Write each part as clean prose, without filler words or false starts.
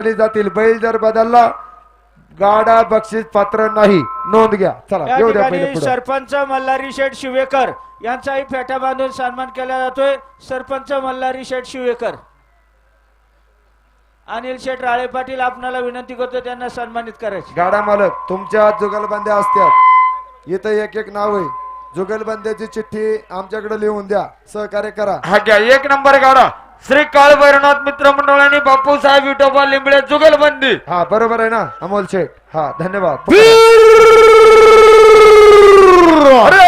जातील बैल जर बदलला गाडा बक्षीस पात्र नाही नोंद घ्या चला येऊ द्या पहिले पुढे सरपंच मल्हारी शेठ शिवेकर यांचाही फेटा बांधून सन्मान केला जातोय सरपंच मल्हारी शेठ शिवेकर अनिल शेठ राळे पाटील आपणाला विनंती करतो त्यांना सन्मानित करायचे गाडा मालक तुमच्या जुगलबंद्या असतात इथं एक एक नाव आहे जुगलबंद्याची चिठ्ठी आमच्याकडे लिहून द्या सहकार्य करा हा घ्या 1 नंबर गाडा श्री काळ भैरवनाथ मित्र मंडळ आणि बापू साहेब विठोबा लिंबळे जुगलबंदी हा बरोबर आहे ना अमोल शेठ हा धन्यवाद अरे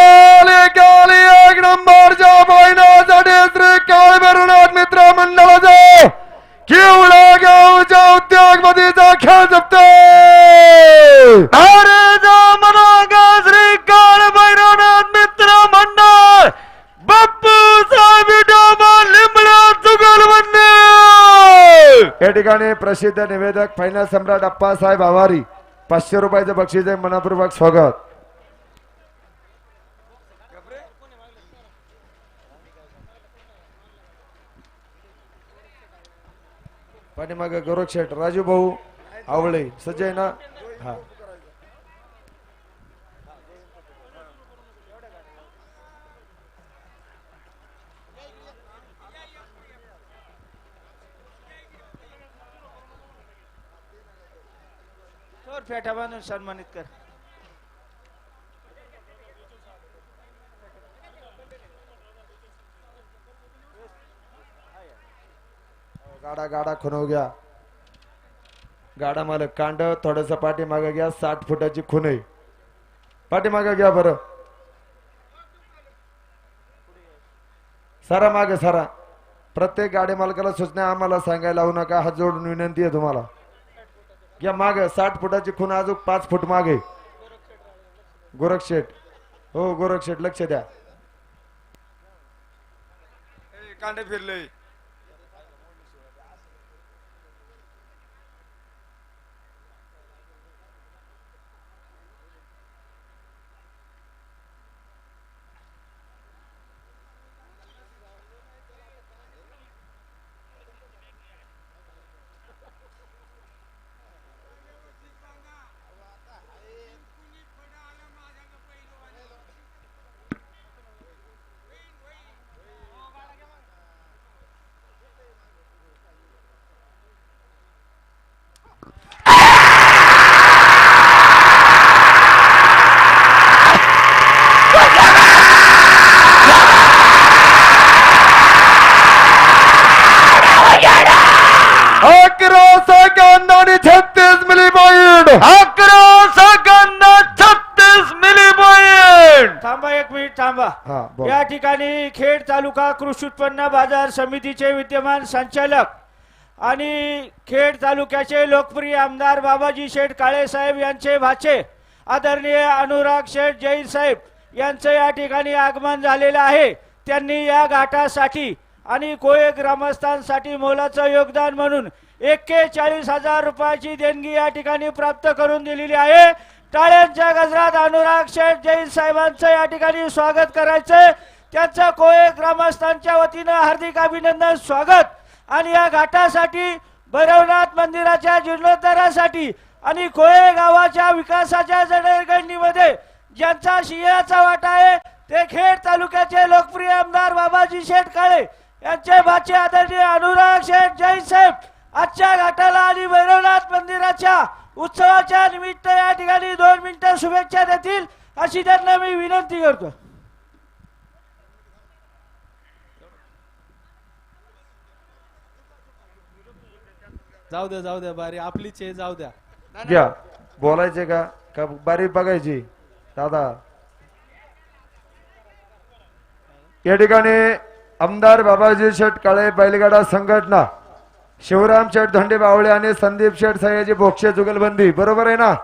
1 नंबरच्या बैलासाठी श्री काळ भैरवनाथ मित्र मंडळाचा किवळा गावच्या उद्योग मध्येचा खेळ जपतो अरे जामनागा श्री काळ भैरवनाथ मित्र मंडळ बापू साहेब विठोबा लिंबळे जुगलबंदी या ठिकाणी प्रसिद्ध निवेदक फायनल सम्राट अप्पासाहेब आवारी 500 रुपयाचं बक्षीस आहे मनपूर्वक स्वागत पाठीमागे गोरख शेठ राजू भाऊ आवळे सजय ना हा फेटा बांधून सन्मानित कर गाडा गाडा खुनव घ्या गाडा मालक कांड थोडस पाठीमागे घ्या 60 फुटाची खुन आहे पाठीमागे घ्या बरं सारा मागे सारा प्रत्येक गाडी मालकाला सूचना आम्हाला सांगायला लावू नका हात जोडून विनंती आहे तुम्हाला घ्या मागे 60 फुटाची खुन अजून 5 फूट मागे गोरख शेठ हो गोरख शेठ लक्ष द्या कांडे फिरले या ठिकाणी खेड तालुका कृषी उत्पन्न बाजार समितीचे विद्यमान संचालक आणि खेड तालुक्याचे लोकप्रिय आमदार बाबाजी शेठ काळे साहेब यांचे भाचे आदरणीय अनुराग शेठ जैन साहेब यांचे या ठिकाणी आगमन झालेले आहे त्यांनी या घाटासाठी आणि कोळे ग्रामस्थांसाठी मोलाचं योगदान म्हणून 41,000 रुपयाची देणगी या ठिकाणी प्राप्त करून दिलेली आहे टाळ्यांच्या गजरात अनुराग शेठ जैन साहेबांचं या ठिकाणी स्वागत करायचंय त्यांच्या कोळे ग्रामस्थांच्या वतीनं हार्दिक अभिनंदन स्वागत आणि या घाटासाठी भैरवनाथ मंदिराच्या जीर्णोद्धारासाठी आणि कोळे गावाच्या विकासाच्या जडणघडणीमध्ये ज्यांचा सिंहाचा वाटा आहे ते खेड तालुक्याचे लोकप्रिय आमदार बाबाजी शेठ काळे यांचे भाचे आदरणीय अनुराग शेठ जैन साहेब आजच्या घाटाला आणि भैरवनाथ मंदिराच्या उत्सवाच्या निमित्त या ठिकाणी 2 मिनिटं शुभेच्छा देतील अशी त्यांना मी विनंती करतो जाऊ द्या बारी आपलीच आहे जाऊ द्या घ्या बोलायचे का बारी बघायची दादा या ठिकाणी आमदार बाबाजी शेठ काळे बैलगाडा संघटना शिवराम शेठ धोंडे बावळे आणि संदीप शेठ सयाजी बोक्षे जुगलबंदी बरोबर आहे ना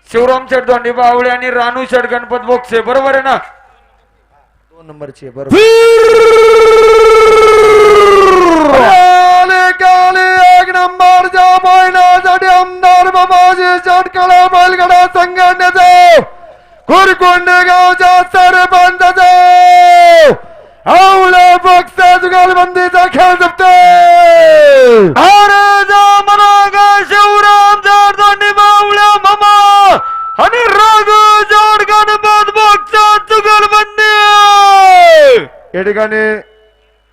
शिवराम शेठ धोंडे बावळे आणि रानू शेठ गणपत बोक्षे बरोबर आहे ना 2 नंबरची आहे बरोबर 1 नंबरच्या बैलासाठी आमदार बाबाजी शेठ काळे बैलगाडा संघटनेचा कुरकुंडे गावच्या सरपंचाचा आवळा बक्षीस जुगलबंदीचा खेळ जपते अरे जा मनागा शिवराम जारदांनी बावळ्या मामा आणि राघू जोड गणपत बघता जुगलबंदी या ठिकाणी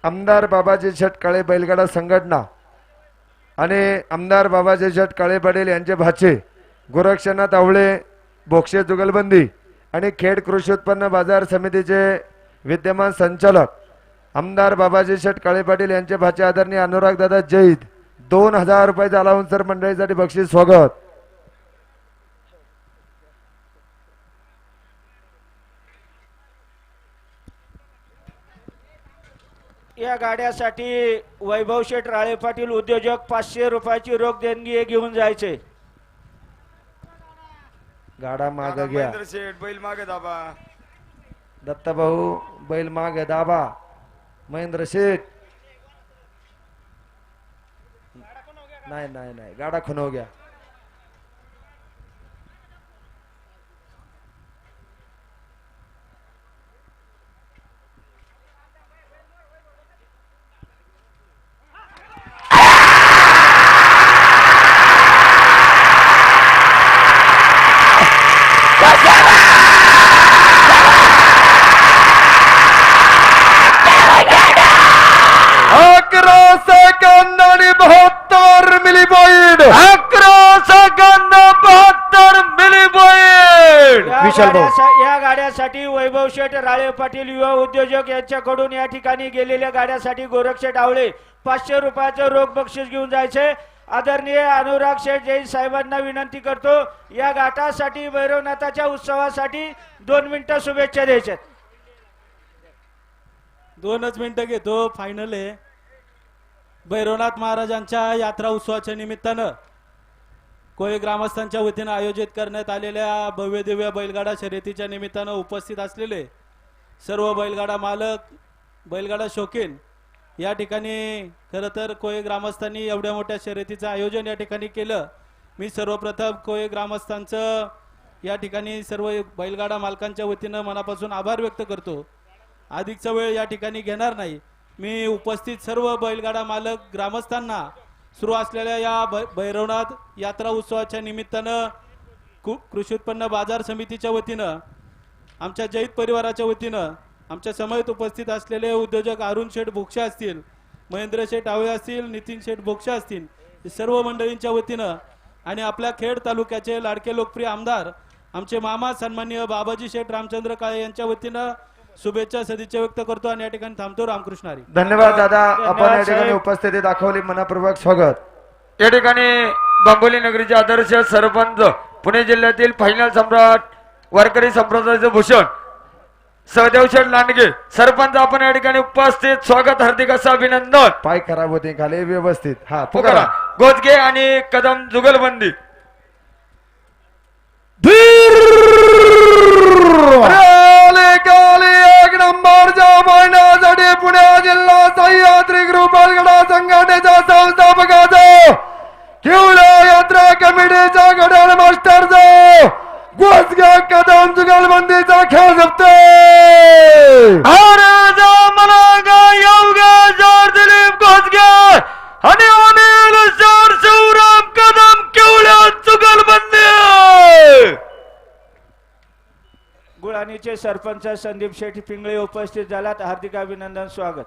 आमदार बाबाजी शेटकाळे बैलगाडा संघटना आणि आमदार बाबाजी शेटकाळे पाटील यांचे भाचे गोरक्षनाथ आवळे बोक्षे जुगलबंदी आणि खेड कृषी उत्पन्न बाजार समितीचे विद्यमान संचालक आमदार बाबाजी शेटकाळे पाटील यांचे भाचे आदरणीय अनुराग दादा जैद 2000 रुपयाचा अलाउन्सर मंडळीसाठी बक्षीस स्वागत. या गाड्यासाठी वैभव शेठ राळे पाटील उद्योजक 500 रुपयाची रोख देणगी घेऊन जायचे. गाडा माग घ्या. बैल मागे दाबा. दत्ताभाऊ बैल माग दाबा. महेंद्र शेठ नाही नाही नाही गाडा खुनव गया. या गाड्यासाठी वैभव शेठ राळे पाटील युवा उद्योजक यांच्याकडून या ठिकाणी गेलेल्या गाड्यासाठी गोरक्षेठ आवळे 500 रुपयाचं रोख बक्षीस घेऊन जायचे. आदरणीय अनुराग शेठ जैन साहेबांना विनंती करतो या घाटासाठी भैरवनाथाच्या उत्सवासाठी 2 मिनिटं शुभेच्छा द्यायच्या. 2च मिनिटं घेतो. फायनल आहे. भैरवनाथ महाराजांच्या यात्रा उत्सवाच्या निमित्तानं कोळी ग्रामस्थांच्या वतीनं आयोजित करण्यात आलेल्या भव्य दिव्य बैलगाडा शर्यतीच्या निमित्तानं उपस्थित असलेले सर्व बैलगाडा मालक बैलगाडा शौकीन या ठिकाणी खरं तर कोळी ग्रामस्थांनी एवढ्या मोठ्या शर्यतीचं आयोजन या ठिकाणी केलं. मी सर्वप्रथम कोळी ग्रामस्थांचं या ठिकाणी सर्व बैलगाडा मालकांच्या वतीनं मनापासून आभार व्यक्त करतो. अधिकचा वेळ या ठिकाणी घेणार नाही. मी उपस्थित सर्व बैलगाडा मालक ग्रामस्थांना सुरू असलेल्या या भैरवनाथ यात्रा उत्सवाच्या निमित्तानं कृषी उत्पन्न बाजार समितीच्या वतीनं आमच्या जैत परिवाराच्या वतीनं आमच्या समवेत उपस्थित असलेले उद्योजक अरुण शेठ बोक्षे असतील, महेंद्र शेठ आवळे असतील, नितीन शेठ बोक्षे असतील, सर्व मंडळींच्या वतीनं आणि आपल्या खेड तालुक्याचे लाडके लोकप्रिय आमदार आमचे मामा सन्माननीय बाबाजी शेठ रामचंद्र काळे यांच्या वतीनं शुभेच्छा सदिच्छा व्यक्त करतो आणि या ठिकाणी थांबतो. रामकृष्ण हरी. धन्यवाद दादा. आपण या ठिकाणी उपस्थिती दाखवली. मनपूर्वक स्वागत. या ठिकाणी बांबोली नगरीचे आदर्श सरपंच पुणे जिल्ह्यातील फायनल सम्राट वारकरी संप्रदायाचे भूषण सहदेव शेठ लांडगे सरपंच आपण या ठिकाणी उपस्थित. स्वागत. हार्दिक असं अभिनंदन. पाय खराब होते खाली व्यवस्थित. हा पुकारा गोजगे आणि कदम जुगलबंदी. एक नंबरच्या महिन्यासाठी पुणे जिल्हा सह्याद्री ग्रुप बैलगाडा संघटनेच्या संस्थापकाचा किवळा यात्रा कमिटीच्या घड्याळ मास्टरचा गोसगा कदम जुगलबंदीचा खेळ जपते. दिलीप गोसगे आणि अनिल शिवराम कदम किवळ्या जुगलबंदी. गुळाणीचे सरपंच संदीप शेठ पिंगळे उपस्थित झालात. हार्दिक अभिनंदन स्वागत.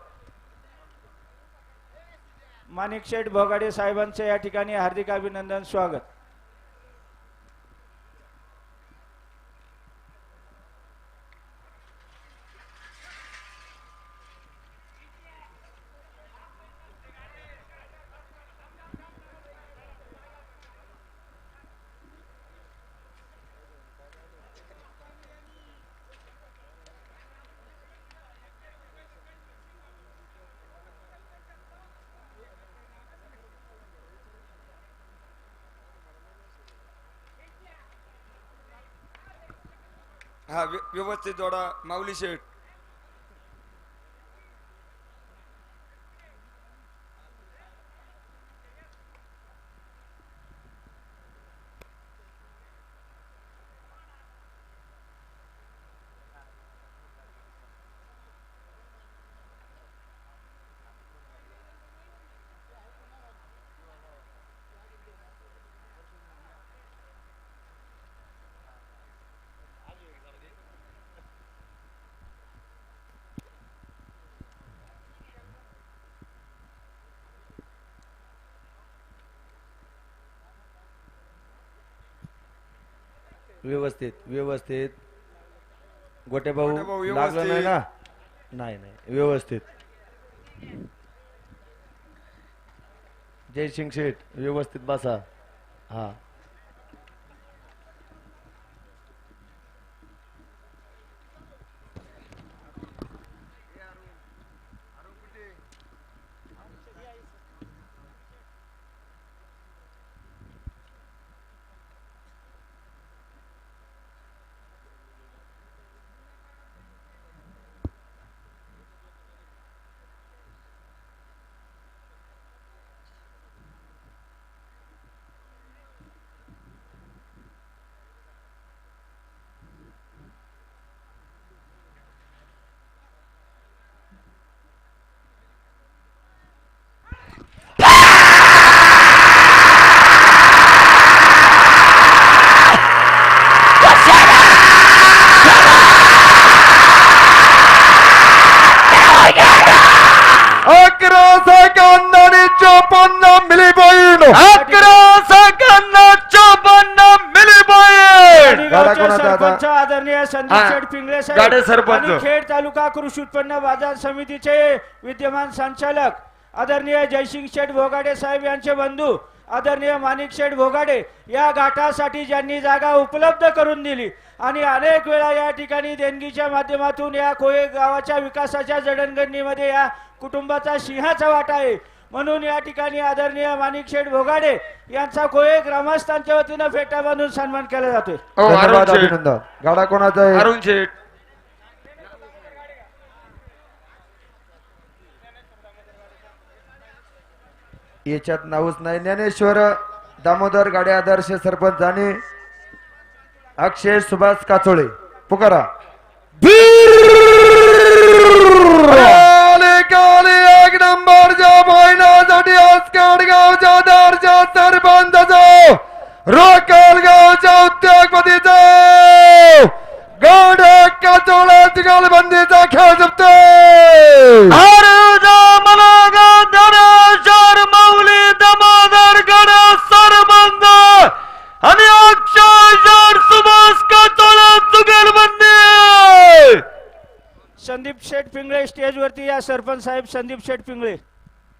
माणिक शेठ भोगाडे साहेबांचे या ठिकाणी हार्दिक अभिनंदन स्वागत. हा व्यवस्थित जोडा माऊली शेठ. व्यवस्थित व्यवस्थित गोटे भाऊ गोटे भाऊ, लागलं नाही ना? व्यवस्थित. नाही नाही व्यवस्थित. जयसिंग शेठ व्यवस्थित बसा. हा अकरा सेकंद आणि 54 मिली पॉइंट. 11 सेकंद 54 मिली पॉइंट. गाडा गावचे कोणाचा आता? सरपंच आदरणीय संदीप हा. शेठ पिंगळे गाडे सरपंच. आणि खेड तालुका कृषी उत्पन्न बाजार समितीचे विद्यमान संचालक आदरणीय जयसिंग शेठ भोगाडे साहेब यांचे बंधू आदरणीय माणिक शेठ भोगाडे या घाटासाठी ज्यांनी जागा उपलब्ध करून दिली आणि अनेक वेळा या ठिकाणी देणगीच्या माध्यमातून या कोळे गावाच्या विकासाच्या जडणघडणीमध्ये या कुटुंबाचा सिंहाचा वाटा आहे. म्हणून या ठिकाणी आदरणीय माणिक शेठ भोगाडे यांचा कोळे ग्रामस्थांच्या वतीनं फेटा बांधून सन्मान केला जातोय. हो, धन्यवाद अरुण शेठ. अभिनंदन. गाडा कोणाचा आहे? अरुण शेठ. याच्यात नावच नाही. ज्ञानेश्वर दामोदर गाडे आदर्श सरपंच आणि अक्षय सुभाष काचोळे पुकारा. काली एक नंबरच्या महिन्यासाठी आसकाड गावच्या आदर्श सरपंचाचा रोकल गावच्या उद्योगपतीचा गाडे काचोळे जुगलबंदीचा खेळ जमतोय. आणि अक्षय सुभाष कातोळे जुगलबंदी. संदीप शेठ पिंगळे स्टेजवरती या सरपंच साहेब संदीप शेठ पिंगळे.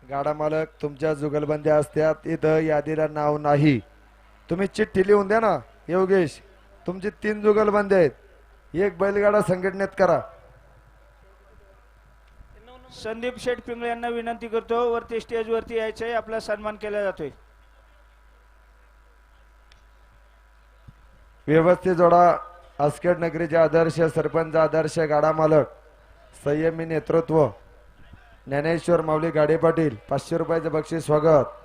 गाडा मालक तुमच्या जुगलबंद्या असतात इथं यादीला नाव नाही. तुम्ही चिठ्ठी लिहून द्या ना योगेश. तुमची 3 जुगलबंदी आहेत. एक बैलगाडा संघटनेत करा. संदीप शेठ पिंगळे यांना विनंती करतो वरती स्टेजवरती यायचंय आपला सन्मान केला जातोय. व्यवस्थित जोडा. आसखेड नगरीचे आदर्श सरपंच आदर्श गाडा मालक संयमी नेतृत्व ज्ञानेश्वर माऊली गाडे पाटील 500 रुपयाचं बक्षीस स्वागत.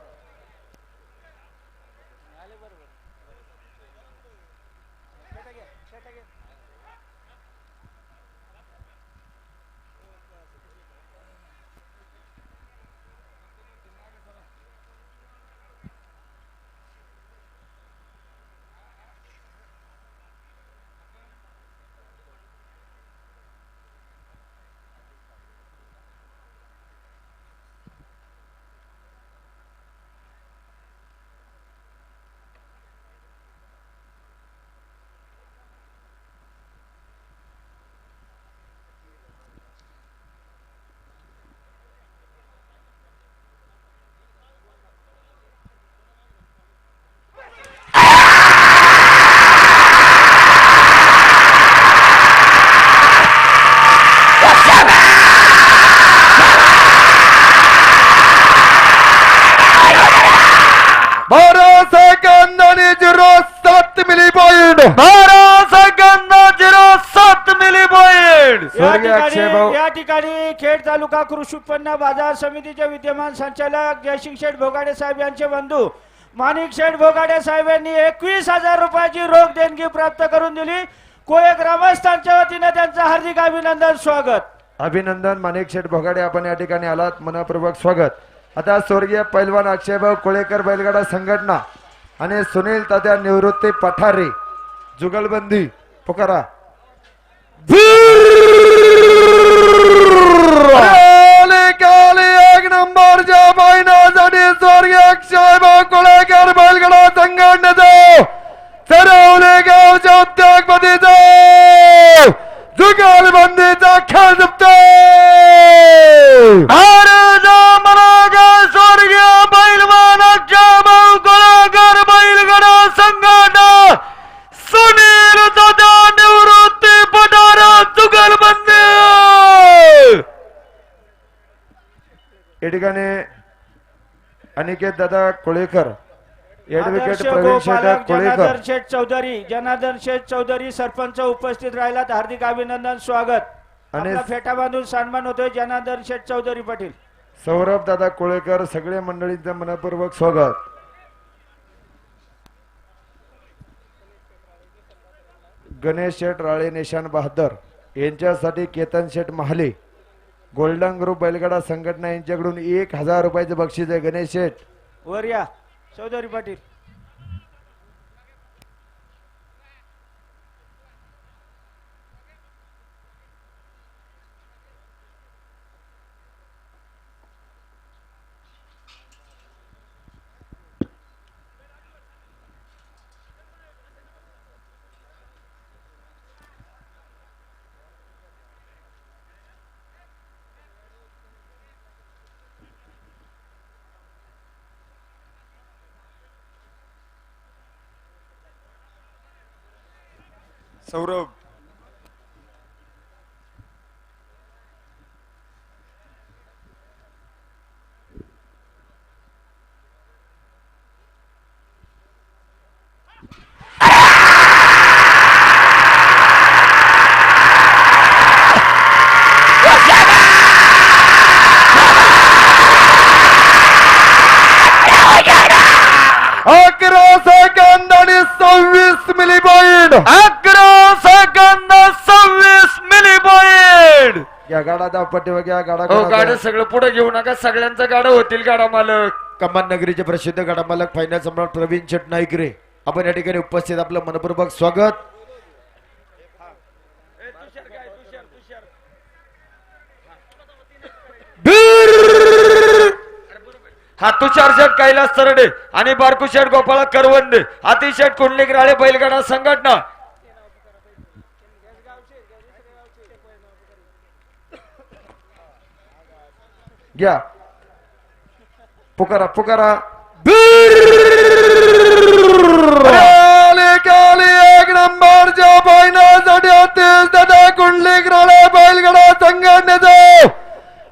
स्वर्गीय अक्षय भाऊ. या ठिकाणी खेड तालुका कृषी उत्पन्न बाजार समितीचे विद्यमान संचालक जयसिंग शेठ भोगाडे साहेब यांचे बंधू माणिक शेठ भोगाडे साहेब यांनी 21,000 रुपयाची रोख देणगी प्राप्त करून दिली. कोळे ग्रामस्थांच्या वतीने त्यांचं हार्दिक अभिनंदन स्वागत. अभिनंदन माणिक शेठ भोगाडे, आपण या ठिकाणी आलात, मनपूर्वक स्वागत. आता स्वर्गीय पैलवान अक्षयभाऊ कोळेकर बैलगाडा संघटना आणि सुनील तात्या निवृत्ती पठारे जुगलबंदी पुकारा. एक नंबरच्या महिन्यासाठी स्वर्गीय अक्षयभाऊ कोळेकर बैलगाडा संघटनेचा सरवले गावच्या अनिकेत दादा कोळेकर, ऍडव्होकेट आदर्श प्रवीण शेठ गोपालक कोळेकर, जनार्दन शेठ चौधरी, जनार्दन शेठ चौधरी सरपंच उपस्थित राहिलात, हार्दिक अभिनंदन, स्वागत. आणि आपला फेटा बांधून सन्मान होतोय जनार्दन शेठ चौधरी पाटील. सौरभ दादा कोळेकर, सगळ्या मंडळींचं मनपूर्वक स्वागत. गणेश शेठ राळे, निशान बहादर यांच्यासाठी केतन शेठ महाले, गोल्डन ग्रुप बैलगाडा संघटना यांच्याकडून 1000 रुपयाचे बक्षीस आहे. गणेश शेठ वर या चौधरी पाटील. सौरभ अकरा सेकंद आणि 26 मिली पॉइंट. 11 सेकंद 26 मिली पॉइंट. या गाडा धावपट्टी वगैरे गाडा हो गाडं सगळं पुढे घेऊ नका, सगळ्यांचं गाडं होतील गाडा मालक. कमान नगरीचे प्रसिद्ध गाडा मालक फायनल सम्राट प्रवीण शेठ नाईकरे आपण या ठिकाणी उपस्थित, आपलं मनपूर्वक स्वागत. हा तुषार शेठ कैलास तरडे आणि बारकू शेठ गोपाळ करवंदे, हाती शेठ कुंडलिक राळे बैलगाडा संघटना. घ्या पुकारा पुकारा. एक नंबरच्या फायनलसाठी 38 दादा कुंडलिक राळे बैलगाडा संघटनेचा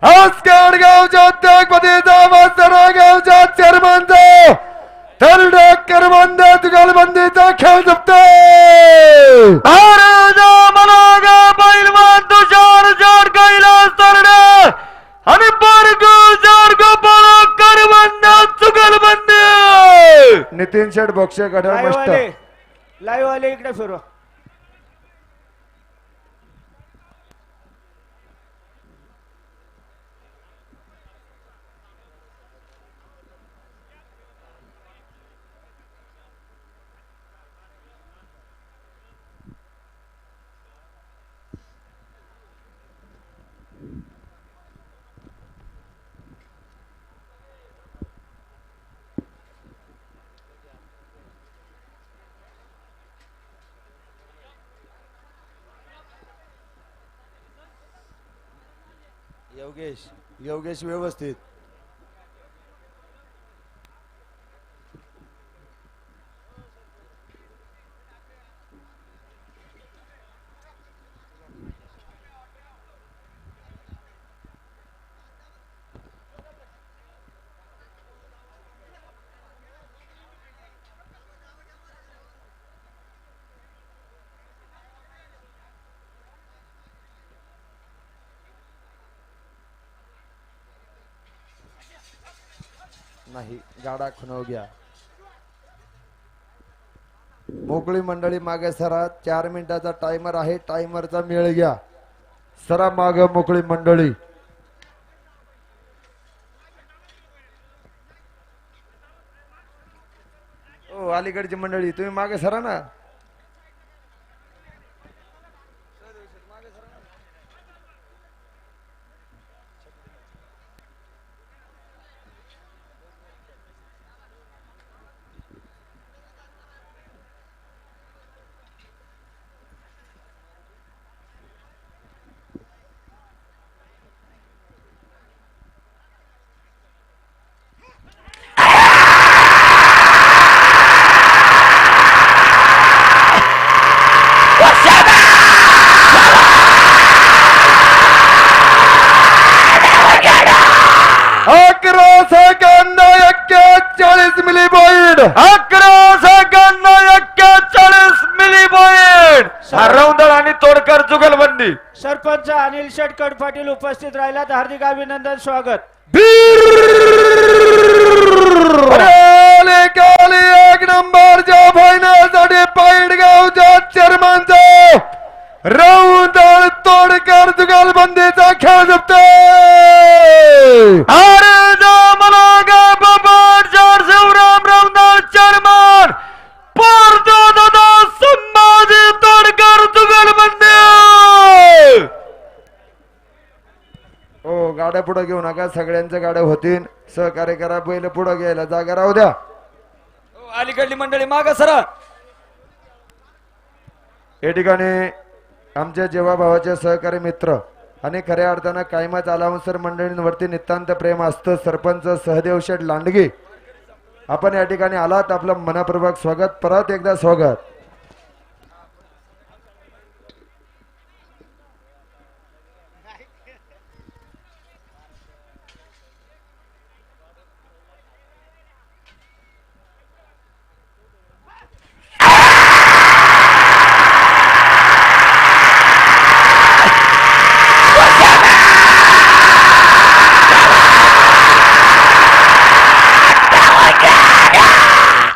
आसगाड गावच्या अध्यक्षपदीचा वासरा गावच्या चेअरमनचा थर्ड करबंद तुगलबंदीचा खेळ जपतो. बैलवान तुषार शेठ कैलास तरडे आणि बारकू शेठ गोपाळ करवंदे चुगलबंदी. नितीन शेठ बोक्षे गढा लाईव्ह मस्त. आले, लाईव्ह आले, इकडे फिरवा. योगेश योगेश व्यवस्थित. नाही गाडा खुनव घ्या. मोकळी मंडळी मागे सरा. 4 मिनिटाचा टायमर आहे, टायमरचा मेळ घ्या. सरा माग मोकळी मंडळी. ओ अलीकडची मंडळी तुम्ही मागे सरा ना. सेकंद 41 मिली पॉइंट. 11 सेकंद 41 मिली पॉइंट. रौंदळ आणि तोडकर जुगलबंदी. सरपंच अनिल शेटकड पाटील उपस्थित राहिलात. हार्दिक अभिनंदन, स्वागत. निकाली एक नंबरच्या फायनलसाठी पैडगावच्या चेअरमनचा रौंदळ तोडकर जुगलबंदीचा खेळ जिंकते. अरे जा मला गा बाबा शिवराम रौंदळ चेअरमन पोर्तो दादा संभाजी तोडकर जुगलबंदी. हो, गाड्या पुढे घेऊ नका, सगळ्यांच्या गाड्या होतील. सहकार्य करा, बैल पुढे घ्यायला जागा राहू द्या. अलीकडली मंडळी मागा सरा. या ठिकाणी आमच्या जेव्हा भावाचे सहकारी मित्र आणि खऱ्या अर्थानं कायमच आलावसर मंडळींवरती नितांत प्रेम असतं. सरपंच सहदेव शेठ लांडगे, आपण या ठिकाणी आलात, आपलं मनापूर्वक स्वागत. परत एकदा स्वागत.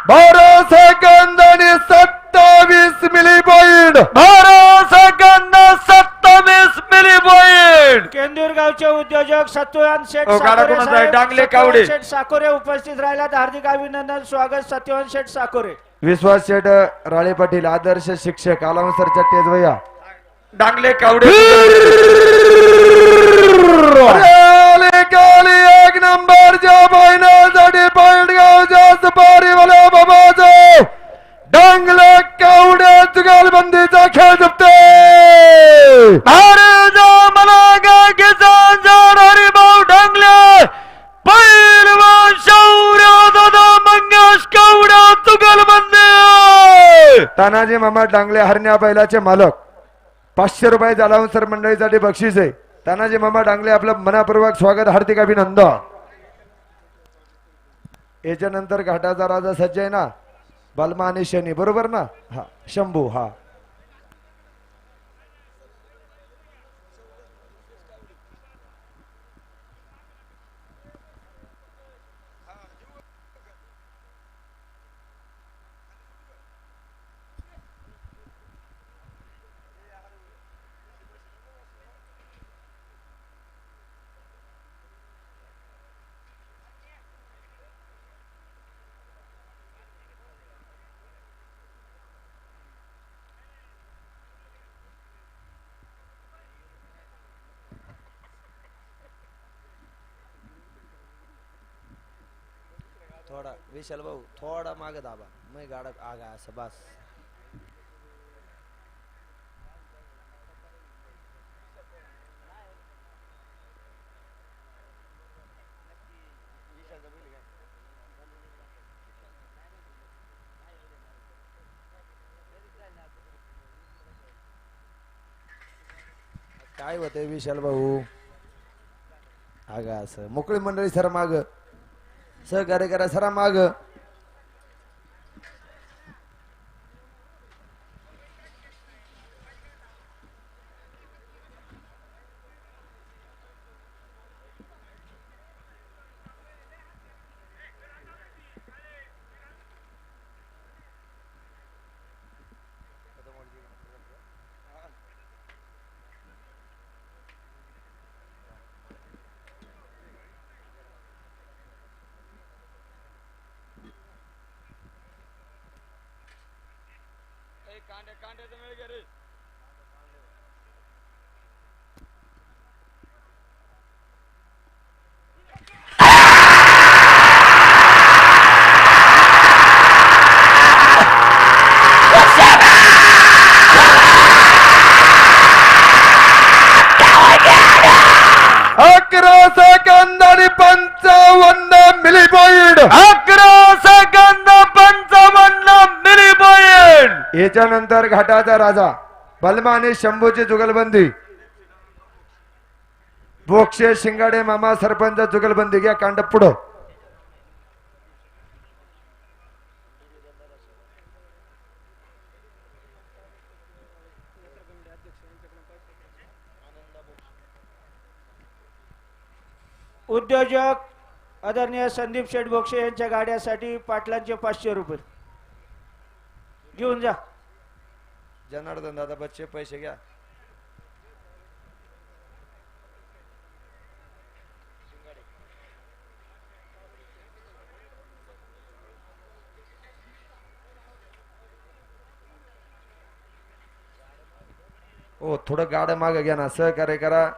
बारा सेकंद आणि 27 milli point. 12 second 27 milli point. Kendur गावचे उद्योजक सत्यवान शेठ गाडा साकोरे कोणाचा आहे? साहेब, डांगले सत्यवान कावडे. शेठ साकोरे उपस्थित राहिलात. हार्दिक अभिनंदन, स्वागत. सत्यवान शेठ साकोरे. विश्वास शेठ राळे पाटील आदर्श शिक्षक आलावसरच्या तेजवया. डांगले कावडे. निकाली एक नंबरच्या फायनलसाठी पैडगावच्या सुपारीवाल्या बाबाजो डांगले कावडे जुगलबंदीचा खेळ जिंकते. अरे जा मला गा किसान जाण हरिभाऊ डांगले पैलवान शौर्य दादा मंगेश कावडे जुगलबंदी. तानाजी मामा डांगले हरण्या बैलाचे मालक. 500 रुपये जालावसर मंडळीसाठी बक्षीस आहे. तानाजी मामा डांगले, आपलं मनापूर्वक स्वागत, हार्दिक अभिनंदन. याच्यानंतर घाटाचा राजा सज्ज आहे ना, बलमा आणि शनी, बरोबर ना? हा, शंभू. हा, थोड़ा विशाल भाऊ थोड़ा मागे दाबा, मैं गाड़ा आगा असं बस. काय होते विशाल भाऊ? आगा असं मोकळी मंडळी सर माग, सहकार्य करा सरा माग. सेकंद आणि 55 मिली पॉइंट. 11 सेकंद 55 मिली पॉइंट. याच्यानंतर घाटाचा राजा बलमा आणि शंभूची जुगलबंदी. बोक्षे शिंगाडे मामा सरपंच जुगलबंदी. घ्या कांड पुढं. उद्योजक आदरणीय संदीप शेठ बोक्षे यांच्या गाड्यासाठी पाटलांचे 500 रुपये घेऊन जा. जनार्दन दादा बच्चे पैसे घ्या. हो थोडं गाड्या मागे घ्या ना, सहकार्य करा.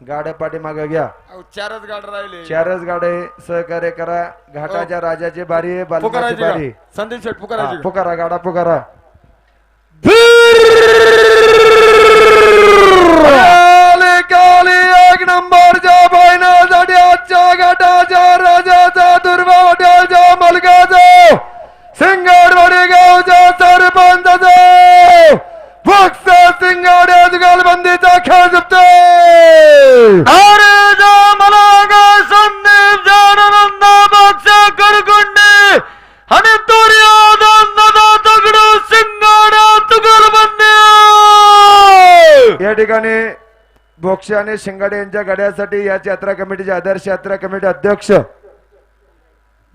गाड्या पाठी मागे घ्या. अहो, चारच गाड राहिले. चारच गाडे सहकार्य करा. घाटाच्या राजाची बारी आहे, बालमाची पुकारायची बारी. का? संदीप शेठ हा, पुकारायची का? पुकारा गाडा पुकारा. काली काली एक नंबरच्या फायनलसाठी आजच्या घाटाच्या राजाचा दुर्वा हॉटेलच्या मालकाचा सिंगाडवाडी गावच्या सरपंचाचा फक्त सिंगाड्या जुगालबंदीचा खेळ जिंकतोय. अरे जा मला गा संदीप जानंद बक्ष करकुंडे आणि दुर्योधन दगडू सिंगाड्या जुगालबंदी. या ठिकाणी बोक्षे आणि शिंगाडे यांच्या गाड्यासाठी या यात्रा कमिटीचे आदर्श यात्रा कमिटी अध्यक्ष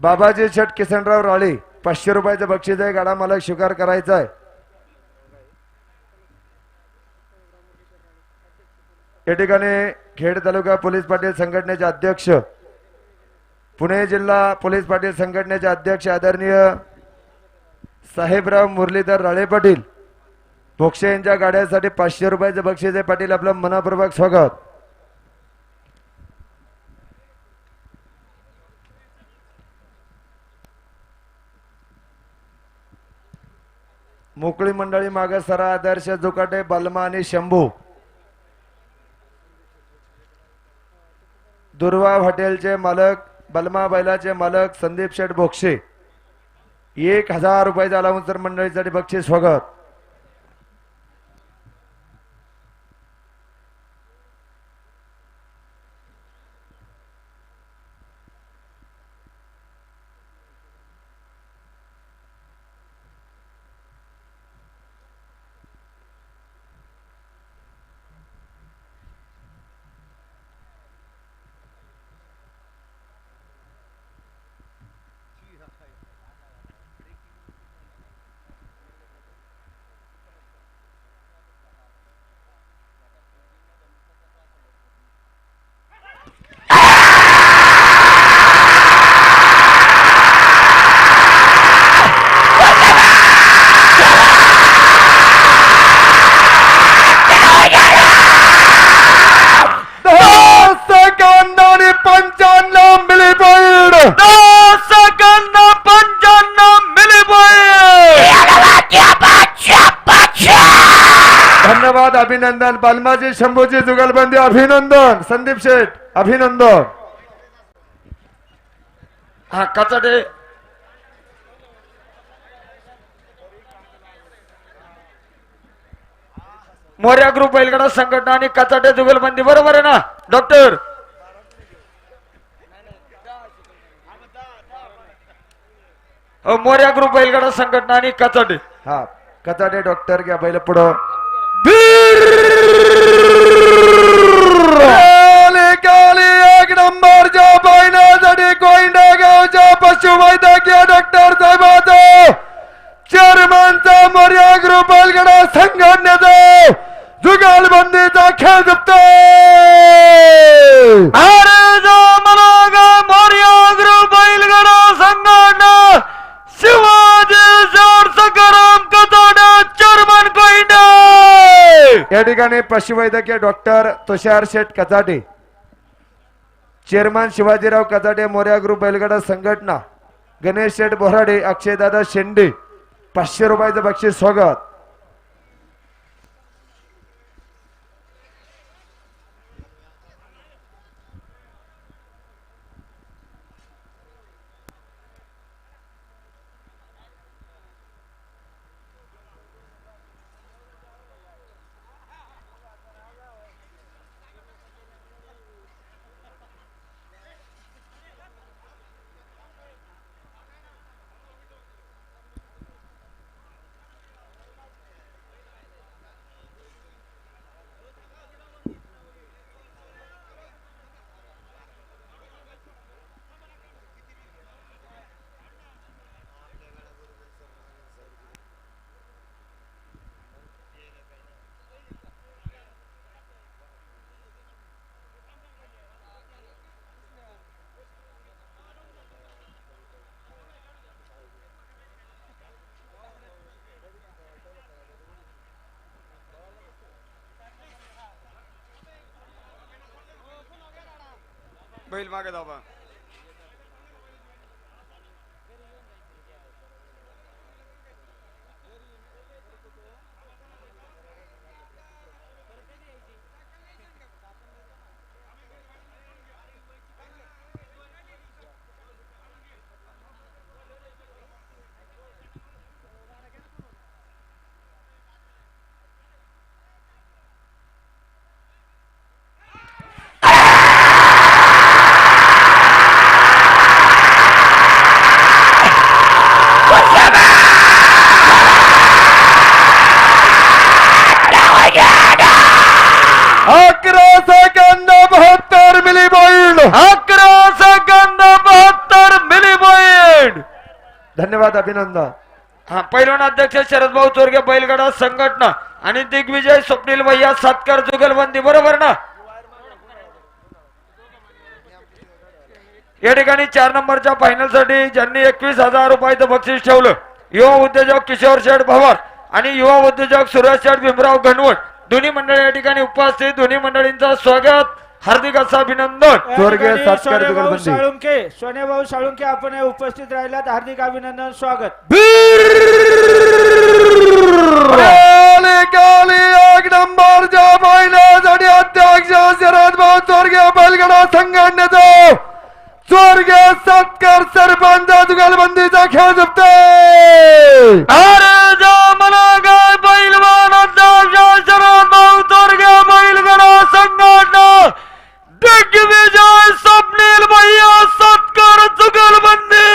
बाबाजी शेठ किसनराव राळे 500 रुपयाचं बक्षीस आहे. गाडा मालक स्वीकार करायचा आहे. या ठिकाणी खेड तालुका पोलीस पाटील संघटनेचे अध्यक्ष, पुणे जिल्हा पोलीस पाटील संघटनेचे अध्यक्ष आदरणीय साहेबराव मुरलीधर राळे पाटील बोक्षे यांच्या गाड्यासाठी 500 रुपयाचं बक्षीस आहे. पाटील आपलं मनपूर्वक स्वागत. मोकळी मंडळी मागे सरा. आदर्श जुकाटे बलमा आणि शंभू. दुर्वा हॉटेलचे मालक, बलमा बैलाचे मालक संदीप शेठ बोक्षे 1000 रुपयाचा अलाउन्सर मंडळीसाठी बक्षीस स्वागत. धन्यवाद, अभिनंदन. बालमाजी शंभूजी जुगलबंदी अभिनंदन. संदीप शेठ अभिनंदन. हा कचाडे मोर्या ग्रुप बैलगाडा संघटना आणि कचाटे जुगलबंदी बरोबर आहे ना डॉक्टर? मोर्या ग्रुप बैलगाडा संघटना आणि कचाटे. हा कचाटे डॉक्टर घ्या बैल पुढं. काली एक नंबरच्या फायनलसाठी कोयना गावच्या पशुवैद्यकीय डॉक्टर साहेबांचा चेअरमनचा मोर्या ग्रुप बैलगाडा संघटनेचा जुगालबंदीचा खेळ जिंकतोय. अरे जो मला मोर्या ग्रुप बैलगाडा संघटना शिवाजी सकाराम कचाडे चेअरमन कोयना. या ठिकाणी पशुवैद्यकीय डॉक्टर तुषार शेठ कचाटे, चेअरमन शिवाजीराव कचाटे मोर्या ग्रुप बैलगाडा संघटना, गणेश शेठ बोराडे, अक्षयदादा शेंडे 500 रुपयाचं बक्षीस स्वागत. बैल मागे दाबा. अकरा सेकंद 72 मिली पॉइंट. 11 सेकंद 72 मिली पॉइंट. धन्यवाद अभिनंदन. हा पैलवान अध्यक्ष शरद भाऊ चोरगे बैलगाडा संघटना आणि दिग्विजय स्वप्नील भैया सातकर जुगलबंदी बरोबर ना. या ठिकाणी 4 नंबरच्या फायनल साठी ज्यांनी 21,000 रुपयाचं बक्षीस ठेवलं युवा उद्योजक किशोर शेठ भवार आणि युवा उद्योजक सुरेश शेठ भीमराव घनवट दोन्ही मंडळी या ठिकाणी उपस्थित. दोन्ही मंडळींचं स्वागत हार्दिक असं अभिनंदन. या स्वर्गीय ठिकाणी सातकर सोन्याभाऊ जुगलबंदी. सोन्याभाऊ साळुंके आपण उपस्थित राहिलात. हार्दिक अभिनंदन, स्वागत. काली एक नंबरच्या फायनलसाठी अध्यक्ष शरद भाऊ चोरगे बैलगाडा संघटनेचा स्वर्गीय सत्कार सरपंच जुगलबंदीचा खेळ झुकते. अरे जा मला काय पैलवान अध्यक्ष शरद भाऊ चोरगे बैलगाडा संघटना दिग्विजय स्वप्नील भैया सातकर जुगलबंदी.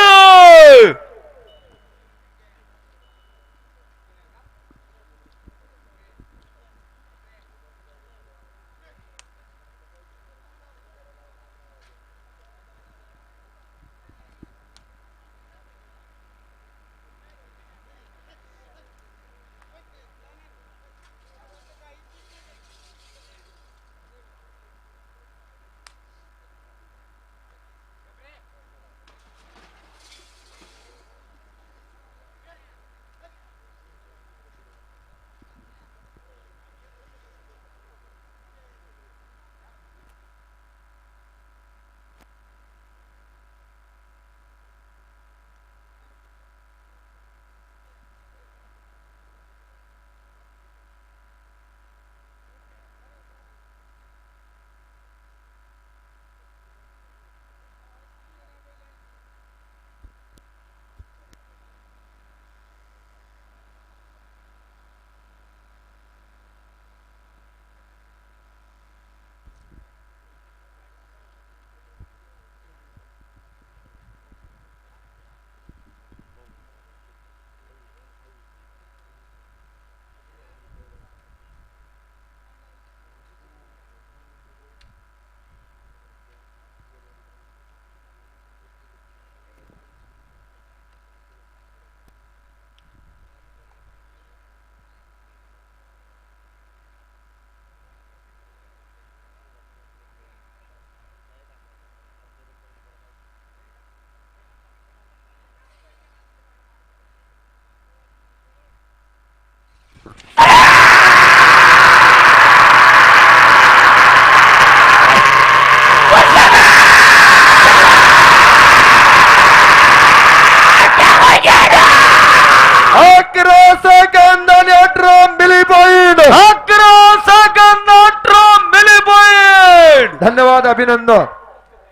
धन्यवाद अभिनंदन.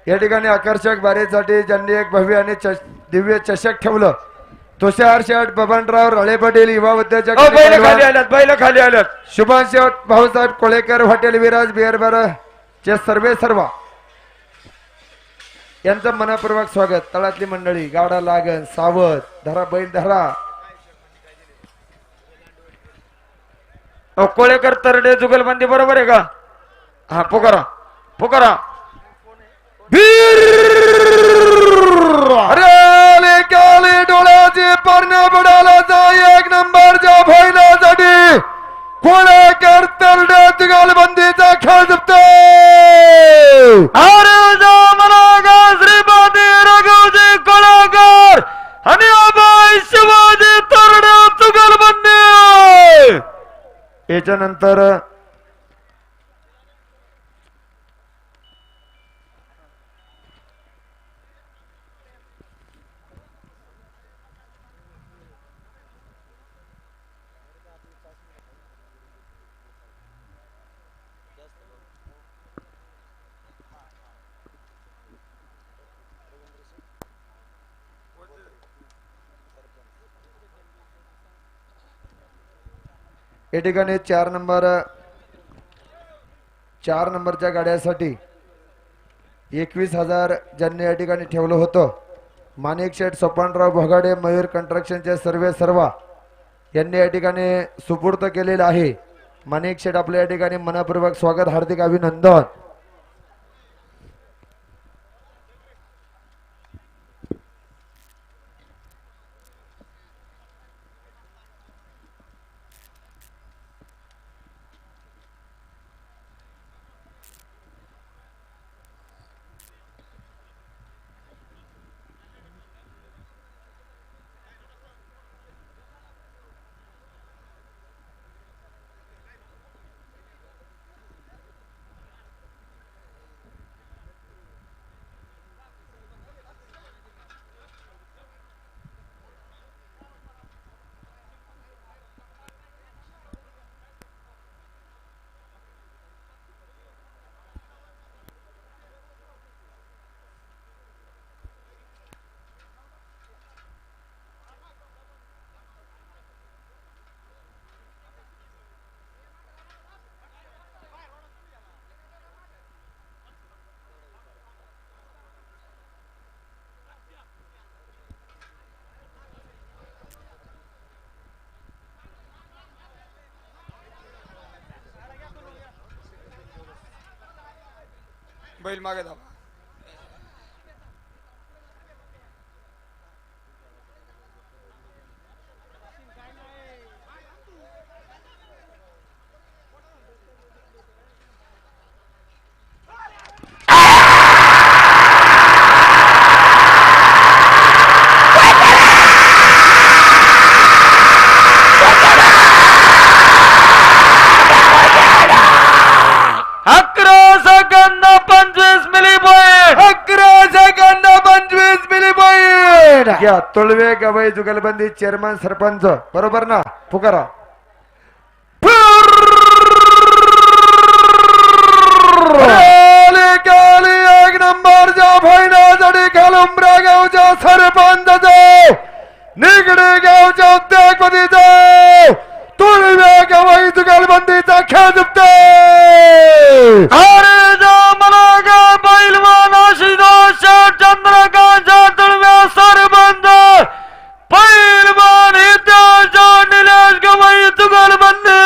या ठिकाणी आकर्षक बारीसाठी ज्यांनी एक भव्य आणि दिव्य चषक ठेवलं तुषार शेठ बबनराव राळे पाटील युवा उद्योजक बैल खाली आल्यात. शुभांश शेठ भाऊसाहेब कोळेकर हॉटेल विराज बिअर चे सर्व यांचं मनपूर्वक स्वागत. तळातली मंडळी गाडा लागन सावध धरा बैल धरा. कोळेकर तरडे जुगलबंदी बरोबर आहे का? हा पुकारा पुकारा. अरे काली डोळ्याची पर्ण बुडाला एक नंबरच्या फायनलसाठी कोळेकर तरडे जुगलबंदीचा खेळ जिंकतो. अरे श्रीपादी रघुजी कोळेकर आणि अभय शिवाजी तरडे जुगलबंदी. याच्यानंतर या ठिकाणी 4 नंबरच्या गाड्यासाठी 21,000 ज्यांनी या ठिकाणी ठेवलं होतं माणिक शेठ सोपानराव भोगाडे मयूर कंस्ट्रक्शनचे सर्व यांनी या ठिकाणी सुपूर्द केलेलं आहे. माणिक शेठ आपल्या या ठिकाणी मनपूर्वक स्वागत, हार्दिक अभिनंदन. बैल मागे धावा. घ्या तोळवे गवई जुगलबंदी चेअरमन सरपंच बरोबर ना पुकारा. एक नंबरच्या फायनलसाठी खालुंबरा गावच्या सरपंच निगडे गावच्या उद्योगपती तोळवे गवई जुगलबंदीचा खेळ जिंकते. अरे जा मला गा बैलवान आशिष चंद्रकांत तळव्या सरबंद पैलवान हित्याच्या निलेश गवई जुगलबंदी.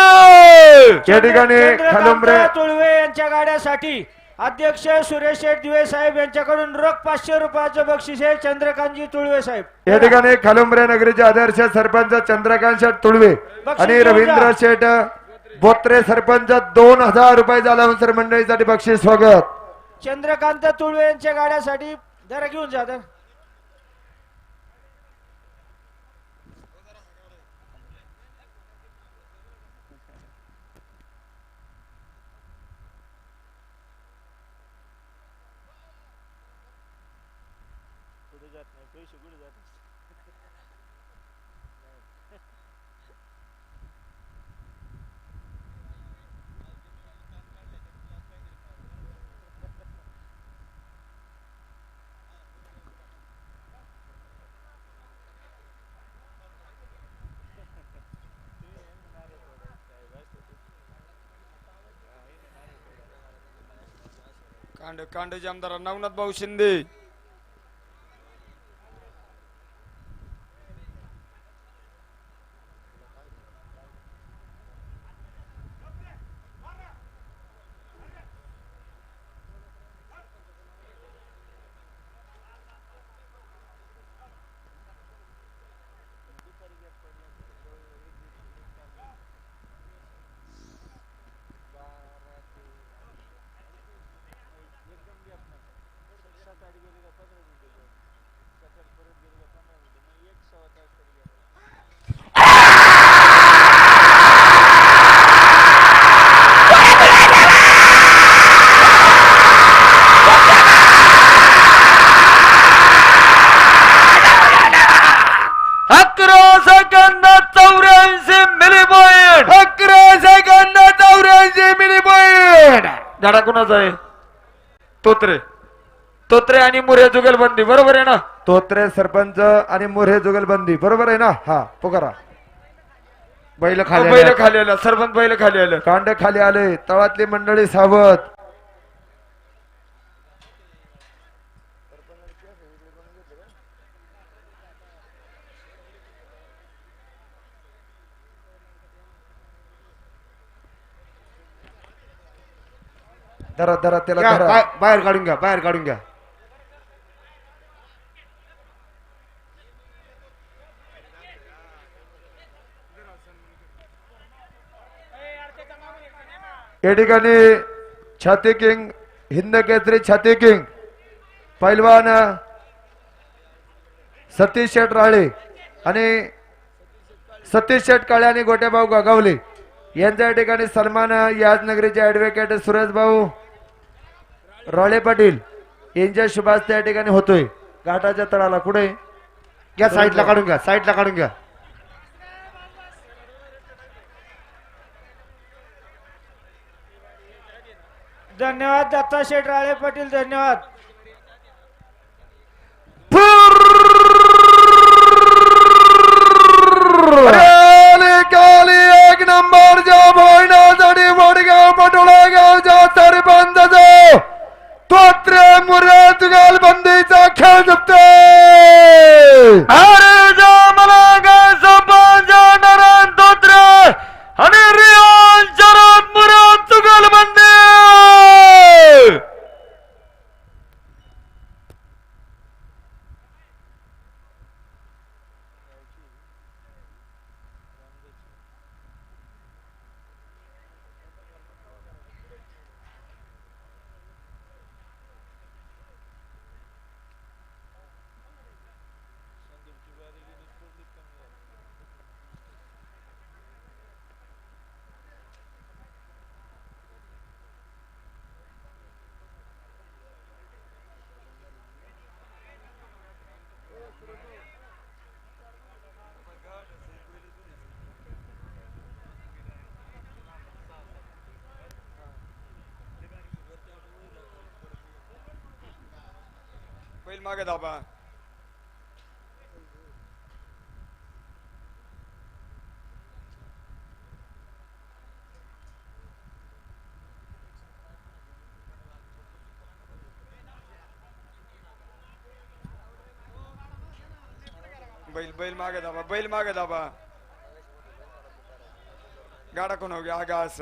या ठिकाणी खालुंबरे तुळवे यांच्या गाड्यासाठी अध्यक्ष सुरेश शेठ दिवे साहेब यांच्याकडून रोख 500 रुपयाचं बक्षीस आहे चंद्रकांतजी तुळवे साहेब. या ठिकाणी खालुंबरे नगरीचे आदर्श सरपंच चंद्रकांत शेठ तुळवे आणि रवींद्र शेठ बोत्रे सरपंच 2000 रुपये अलाउन्सर मंडळीसाठी बक्षीस स्वागत. चंद्रकांत तुळवे यांच्या गाड्यासाठी जरा घेऊन जा. कांडचे आमदार नवनाथ भाऊ शिंदे. धडा कुणाचा आहे? तोत्रे तोत्रे आणि मोरे जुगलबंदी बरोबर आहे ना? तोत्रे सरपंच आणि मोरे जुगलबंदी बरोबर आहे ना? हा पुकारा. बैल खाली बैल आले. खाली आलं सरपंच बैल खाली आलं कांड खाली आले. तळातली मंडळी सावध. धरा धरा त्याला घ्या, धरा. बाहेर काढून घ्या, बाहेर काढून घ्या. या ठिकाणी छाती किंग हिंद केसरी छाती किंग पैलवान सतीश शेठ राळे आणि सतीश शेठ काळे आणि गोट्याभाऊ गागावले यांच्या या ठिकाणी सन्मान याच नगरीचे ऍडव्होकेट सुरेश भाऊ राळे पाटील यांच्या शुभास्ते या ठिकाणी होतोय. घाटाच्या तळाला कुठे घ्या, साईडला काढून घ्या, साईडला काढून घ्या. धन्यवाद दत्ता शेठ राळे पाटील धन्यवाद. काली एक नंबरच्या भोयनासाठी वडगाव पटोळा गावच्या सरपंच तोत्रे मुरे तुगाल बंदीचा खेळ जपते. अरे जा मला काय सरपंच नारायण तोत्रे आणि रियान शरद मुराद चुगल बंदी. बैल मागे दाबा. बैल मागे दाबा, बैल मागे दाबा. गाडा कोण हो गया आगास.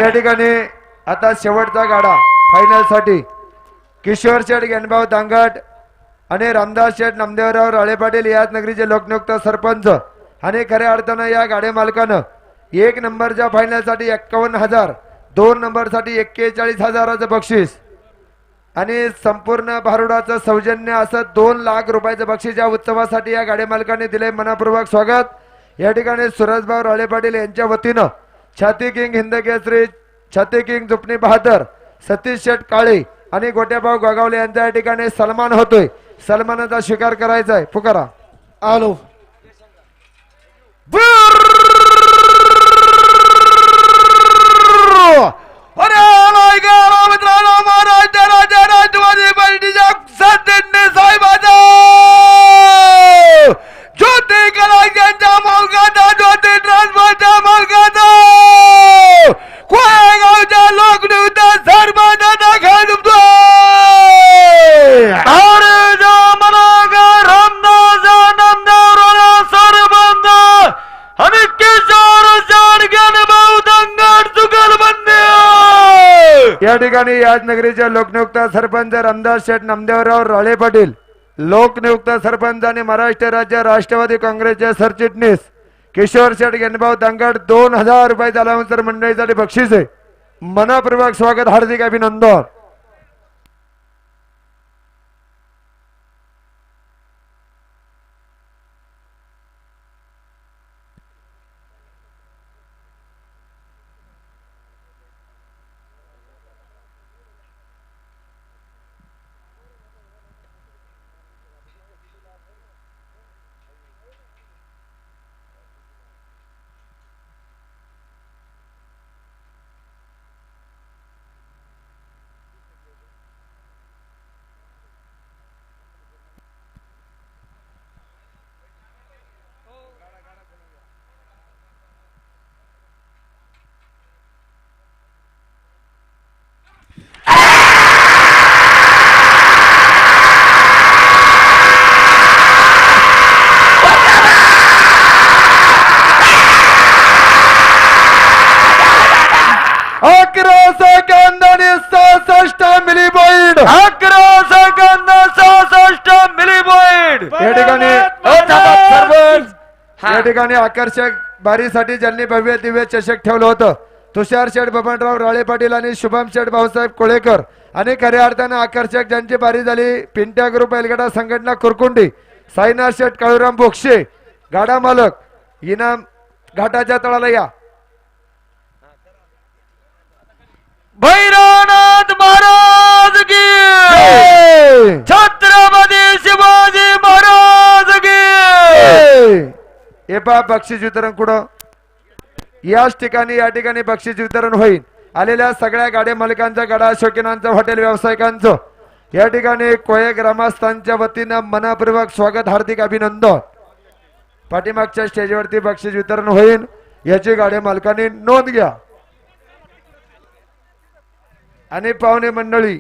या ठिकाणी आता शेवटचा गाडा फायनल साठी किशोर शेठ ज्ञानभाऊ दांगट आणि रामदास शेठ नामदेवराव राळे पाटील याच नगरीचे लोकनियुक्त सरपंच आणि खऱ्या अर्थानं या गाड्या मालकानं 1 नंबरच्या फायनल साठी 51,000, 2 नंबर साठी 41,000चं बक्षीस आणि संपूर्ण भारुडाचं सौजन्य असं 2 लाख रुपयाचं बक्षीस या उत्सवासाठी या गाड्या मालकाने दिले. मनपूर्वक स्वागत. या ठिकाणी सुरजभाऊ राळे पाटील यांच्या वतीनं छाती किंग हिंद केसरी छाती किंग जुपणी बहादर सतीश शेठ काळे आणि गोट्याभाऊ गागावले यांच्या या ठिकाणी सन्मान होतोय. सन्मानाचा स्वीकार करायचा आहे. पुकारा. आलो. मित्रांनो महाराष्ट्र राज्य राष्ट्रवादी पार्टीच्या सदस्य साहेबाचा ज्योती कलाकांच्या मालकाचा ज्योती ट्रान्सफरच्या मालकाचा कोळेगावच्या लोकनियुक्त सरपंचाचा खेळ जमतोय. अरे जा मला काय रामदास नामदेवराव सरपंच आणि किशोर शेठ ज्ञानभाऊ दांगट चुगल बंदी. या ठिकाणी याच नगरीचे लोकनियुक्त सरपंच रामदास शेठ नामदेवराव राळे पाटील लोकनियुक्त सरपंच आणि महाराष्ट्र राज्य राष्ट्रवादी काँग्रेसचे सरचिटणीस किशोर शेठ ज्ञानभाऊ दांगट 2,000 रुपये अलाउन्सर मंडळीसाठी बक्षीस आहे. मनपूर्वक स्वागत, हार्दिक अभिनंदन. ठिकाणी आकर्षक बारीसाठी ज्यांनी भव्य दिव्य चषक ठेवलं होतं तुषार शेठ बबनराव राळे पाटील आणि शुभम शेठ भाऊसाहेब कोळेकर आणि खऱ्या अर्थानं आकर्षक ज्यांची बारी झाली पिंट्या ग्रुप बैलगाडा संघटना कुरकुंडी साईनाथ शेठ काळूराम बोक्षे गाडा मालक इनाम घाटाच्या तळाला या. भैरवनाथ महाराज की जय! छत्रपती शिवाजी महाराज की हे पहा बक्षीस वितरण कुठं याच ठिकाणी या ठिकाणी बक्षीस वितरण होईल. आलेल्या सगळ्या गाड्या मालकांचं गाडा शौकीनांचं हॉटेल व्यावसायिकांचं या ठिकाणी कोळे ग्रामस्थांच्या वतीनं मनापूर्वक स्वागत हार्दिक अभिनंदन. पाठीमागच्या स्टेजवरती बक्षीस वितरण होईल याची गाड्या मालकांनी नोंद घ्या. आणि पाहुणे मंडळी